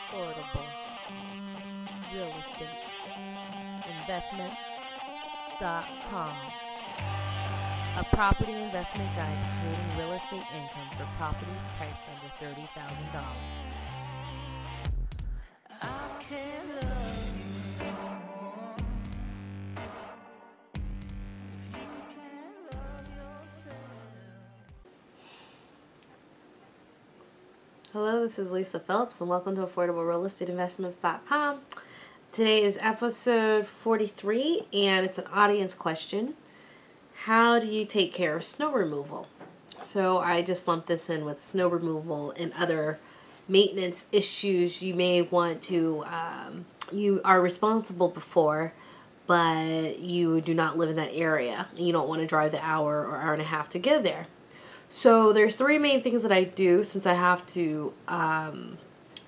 affordable real estate investment.com, a property investment guide to creating real estate income for properties priced under $30,000. I can't love you no more if you can't love yourself. Hello, this is Lisa Phillips, and welcome to AffordableRealEstateInvestments.com. Today is episode 43, and it's an audience question. How do you take care of snow removal? So I just lumped this in with snow removal and other maintenance issues you may want to, you are responsible for, but you do not live in that area. And you don't want to drive the hour or hour and a half to get there. So there's three main things that I do since I have to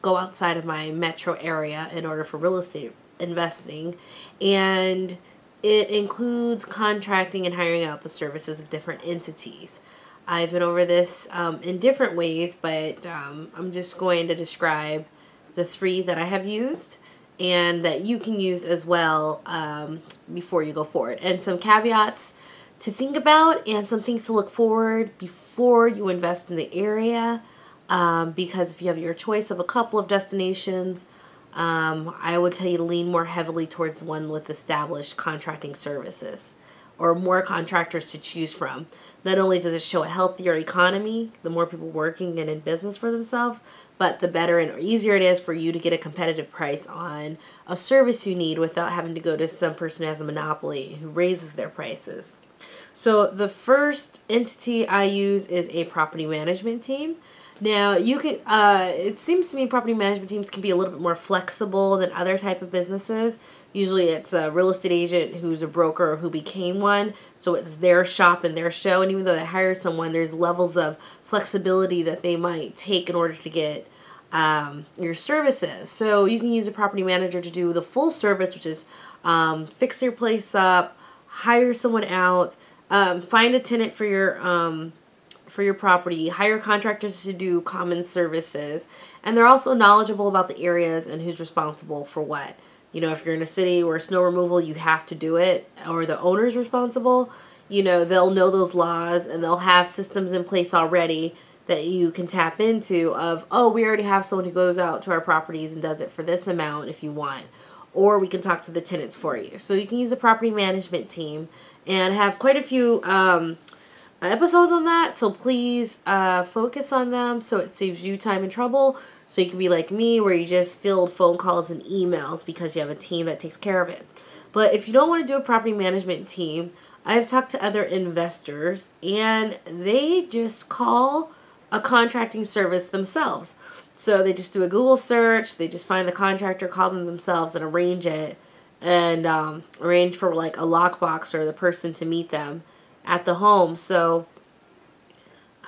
go outside of my metro area in order for real estate investing. And it includes contracting and hiring out the services of different entities. I've been over this in different ways, but I'm just going to describe the three that I have used and that you can use as well before you go forward. And some caveats to think about and some things to look forward before you invest in the area, because if you have your choice of a couple of destinations, I would tell you to lean more heavily towards the one with established contracting services or more contractors to choose from. Not only does it show a healthier economy, the more people working and in business for themselves, but the better and easier it is for you to get a competitive price on a service you need without having to go to some person who has a monopoly who raises their prices. So the first entity I use is a property management team. Now you can, it seems to me property management teams can be a little bit more flexible than other type of businesses. Usually it's a real estate agent who's a broker or who became one. So it's their shop and their show. And even though they hire someone, there's levels of flexibility that they might take in order to get your services. So you can use a property manager to do the full service, which is fix your place up, hire someone out, find a tenant for your property, hire contractors to do common services, and they're also knowledgeable about the areas and who's responsible for what. You know, if you're in a city where snow removal, you have to do it, or the owner's responsible, you know, they'll know those laws and they'll have systems in place already that you can tap into of, oh, we already have someone who goes out to our properties and does it for this amount if you want. Or we can talk to the tenants for you. So you can use a property management team and have quite a few episodes on that. So please focus on them so it saves you time and trouble. So you can be like me where you just field phone calls and emails because you have a team that takes care of it. But if you don't want to do a property management team, I've talked to other investors and they just call a contracting service themselves. So they just do a Google search, they just find the contractor, call them themselves and arrange it, and arrange for like a lockbox or the person to meet them at the home. So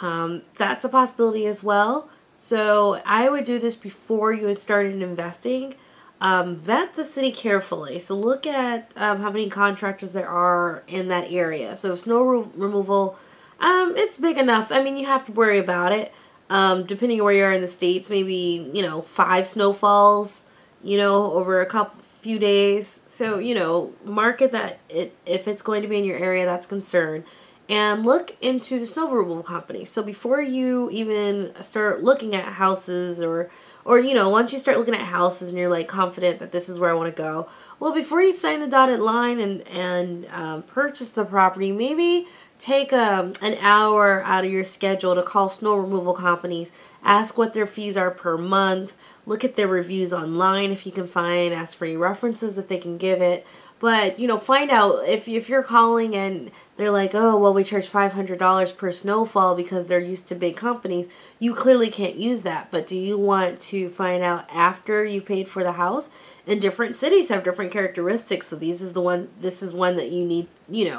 that's a possibility as well. So I would do this before you had started investing. Vet the city carefully. So look at how many contractors there are in that area. So snow removal, it's big enough. I mean, you have to worry about it. Depending on where you are in the States, maybe, 5 snowfalls, over a few days. So, market that if it's going to be in your area, that's concerned. And look into the snow removal company. So before you even start looking at houses or once you start looking at houses and you're like confident that this is where I want to go, well, before you sign the dotted line and purchase the property, maybe take an hour out of your schedule to call snow removal companies, ask what their fees are per month, look at their reviews online if you can find, ask for any references if they can give it. But, find out if you're calling and they're like, oh, well, we charge $500 per snowfall because they're used to big companies. You clearly can't use that. But do you want to find out after you paid for the house? And different cities have different characteristics. So this is one that you need,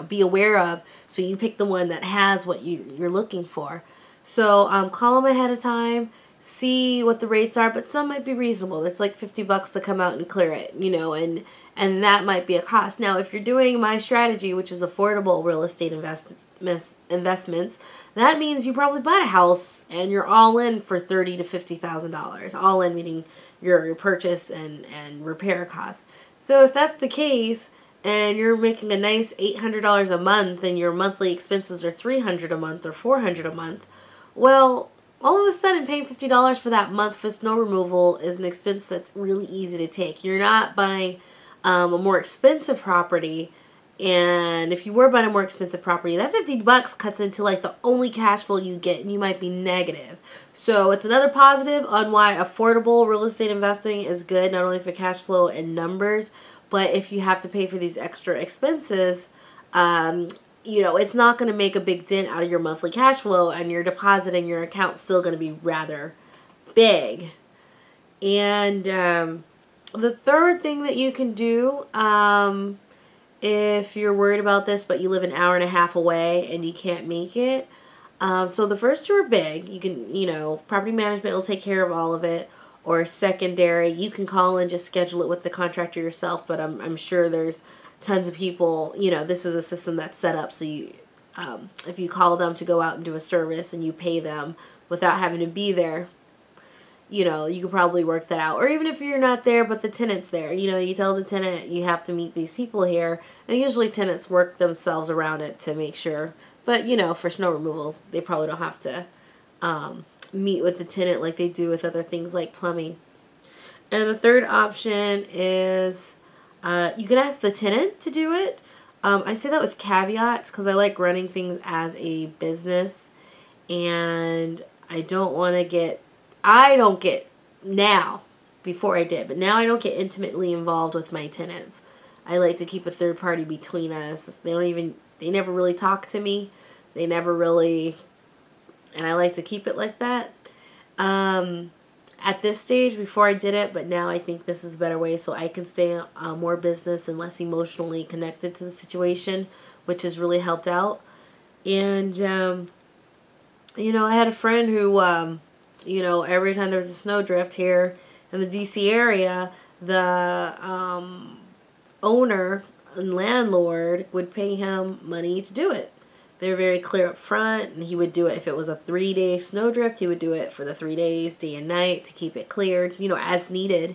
be aware of. So you pick the one that has what you're looking for. So call them ahead of time. see what the rates are, but some might be reasonable. It's like $50 to come out and clear it, and that might be a cost. Now, if you're doing my strategy, which is affordable real estate investments, that means you probably bought a house and you're all in for $30,000 to $50,000. All in meaning your purchase and repair costs. So if that's the case, and you're making a nice $800 a month, and your monthly expenses are $300 a month or $400 a month, well, all of a sudden paying $50 for that month for snow removal is an expense that's really easy to take. You're not buying a more expensive property, and if you were buying a more expensive property, that $50 cuts into like the only cash flow you get, and you might be negative. So it's another positive on why affordable real estate investing is good, not only for cash flow and numbers, but if you have to pay for these extra expenses, it's not going to make a big dent out of your monthly cash flow, and your deposit in your account's still going to be rather big. And the third thing that you can do, if you're worried about this, but you live an hour and a half away and you can't make it, so the first two are big. You can, property management will take care of all of it. Or secondary, you can call and just schedule it with the contractor yourself, but I'm sure there's tons of people, this is a system that's set up so you, if you call them to go out and do a service and you pay them without having to be there, you can probably work that out. Or even if you're not there, but the tenant's there, you tell the tenant you have to meet these people here, and usually tenants work themselves around it to make sure. But, for snow removal, they probably don't have to meet with the tenant like they do with other things like plumbing. And the third option is you can ask the tenant to do it. I say that with caveats because I like running things as a business, and I don't get now, before I did, but now I don't get intimately involved with my tenants. I like to keep a third party between us. They never really talk to me. They never really, and I like to keep it like that. At this stage, before I did it, but now I think this is a better way so I can stay more business and less emotionally connected to the situation, which has really helped out. And, I had a friend who, every time there was a snowdrift here in the DC area, the owner and landlord would pay him money to do it. They were very clear up front, and he would do it if it was a 3-day snowdrift. He would do it for the 3 days, day and night, to keep it cleared, as needed.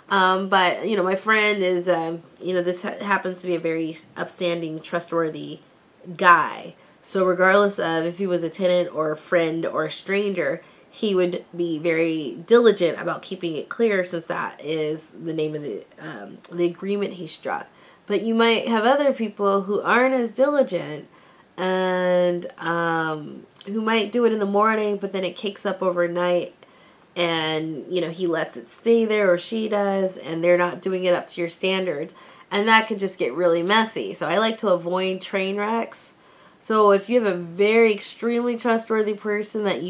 But, my friend is, this happens to be a very upstanding, trustworthy guy. So regardless of if he was a tenant or a friend or a stranger, he would be very diligent about keeping it clear, since that is the name of the agreement he struck. But you might have other people who aren't as diligent, and who might do it in the morning, but then it cakes up overnight, and he lets it stay there, or she does, and they're not doing it up to your standards, and that can just get really messy. So I like to avoid train wrecks. So if you have a very extremely trustworthy person that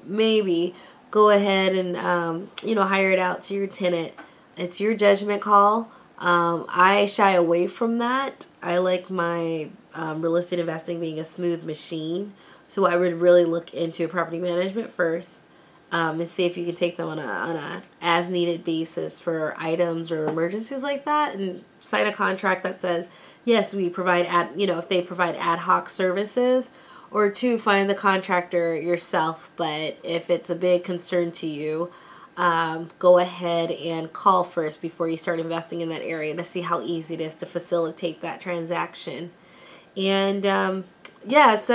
maybe go ahead and hire it out to your tenant. It's your judgment call. I shy away from that. I like my real estate investing being a smooth machine. So I would really look into property management first, and see if you can take them on a as needed basis for items or emergencies like that, and sign a contract that says, yes, we provide if they provide ad hoc services, or 2, find the contractor yourself. But if it's a big concern to you, go ahead and call first before you start investing in that area to see how easy it is to facilitate that transaction. And so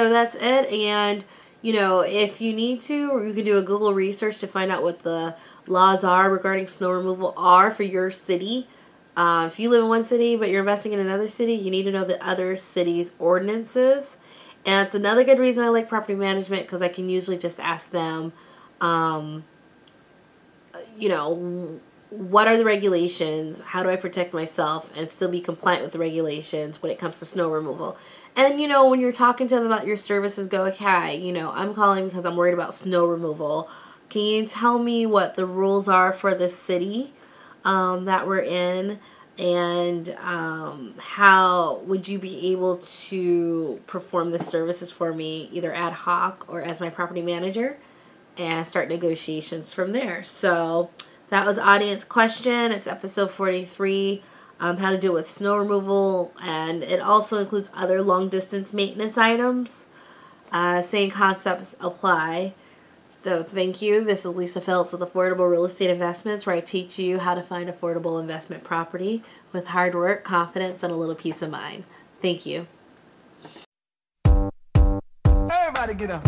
that's it. And if you need to, you can do a Google research to find out what the laws are regarding snow removal are for your city. If you live in one city but you're investing in another city, you need to know the other city's ordinances. And it's another good reason I like property management, because I can usually just ask them, what are the regulations? How do I protect myself and still be compliant with the regulations when it comes to snow removal? And, when you're talking to them about your services, go, okay, I'm calling because I'm worried about snow removal. Can you tell me what the rules are for the city that we're in? And how would you be able to perform the services for me, either ad hoc or as my property manager? and start negotiations from there. So that was audience question. It's episode 43, how to deal with snow removal, and it also includes other long distance maintenance items. Same concepts apply. So thank you. This is Lisa Phillips with Affordable Real Estate Investments, where I teach you how to find affordable investment property with hard work, confidence, and a little peace of mind. Thank you. Everybody get up.